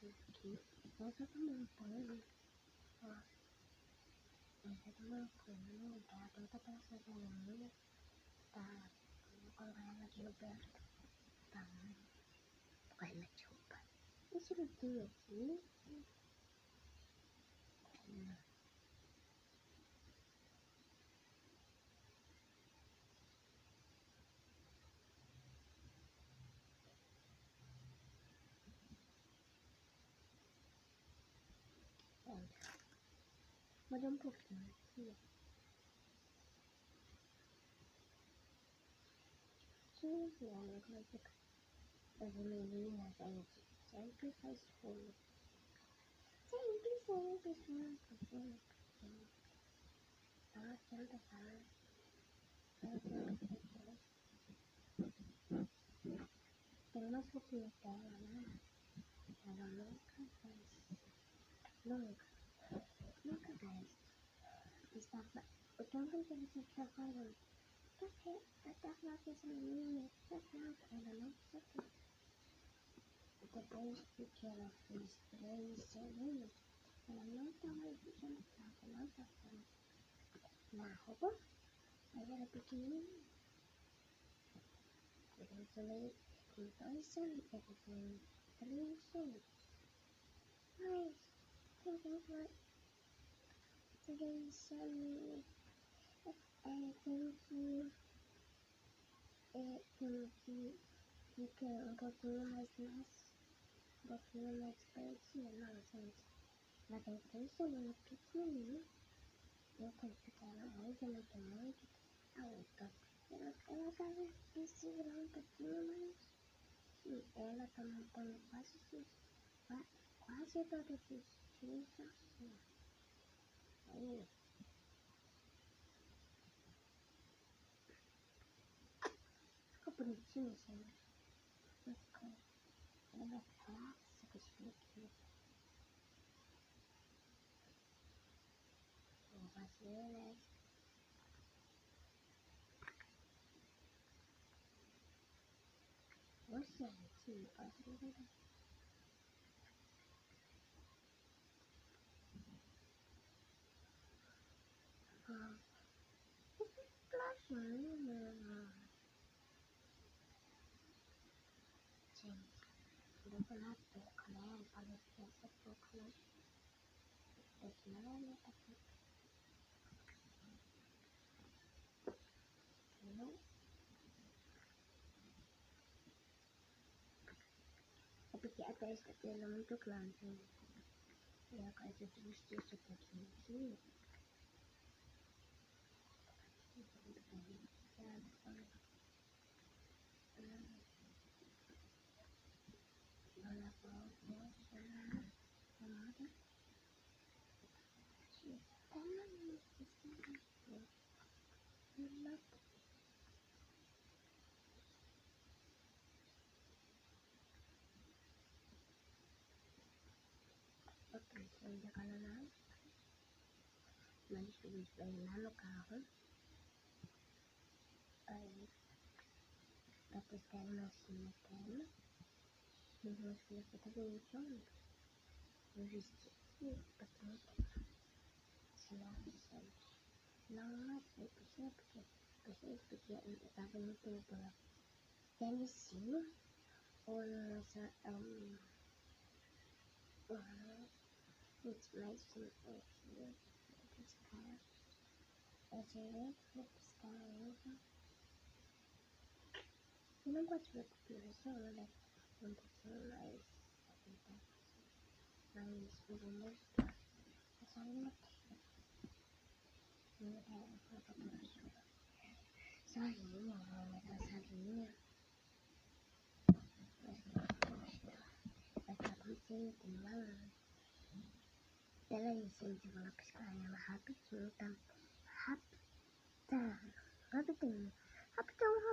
aqui. Eu tô tomando banho. Ó. Eu tô tomando banho. Tá toda passada na minha. Tá. Vou colocar ela aqui no prato. Tá. Vai na chupa. Esse lutinho aqui. Vou dar um pouquinho aqui. As meninas, gente, sempre faz fogo. Sempre. Ela tenta falar. Tem umas roupinhas dela, né? Ela nunca faz. Nunca faz. O tanto que você está falando. Porque até falar com essa menina, ela não sabe. Depois que ela fez 3 semanas, ela não estava usando casa, não estava na roupa, mas era pequenininha. Eu falei com 2 semanas, eu falei 3 semanas. Mas, quem foi 3 semanas? Tem que ficar um pouquinho mais pertinho, não, gente. Ela tem 3 semanas pequenininha. Eu tenho que ficar ela muito. A outra. Ela tava me segurando um pouquinho, mas sim, ela tá montando quase todos os dias assim. Aí, ficou bonitinho, gente. Ficou. Ela é clássica esse aqui. Vou fazer, né? Você, sim, pode ver. Gente, vou na boca, né? Falei que essa boca, né? Esse não é minha boca. Não. É porque a testa dele é muito grande. E agora eu tenho que vestir um pouquinho aqui. Ok, ainda calorado. Mas eles vêm lá no carro. Aí, pra pescar uma chinela. Mas eu acho que essa tá bonitona. Eu vesti aqui, bastante. Não sei porque eu tava no tempo lá. Tem em cima, ou nessa, mais simples aqui, vou pescar. É direito, vou pescar ainda. Eu não gosto de ver população, né? Um pouquinho mais, mas eu vou mostrar. É só uma aqui. Não é uma população. Sozinha, ela tá sozinha. Vai estar bonito, mano. Peraí, gente, eu vou lá pescar ela rapidinho, tá? Rapidão.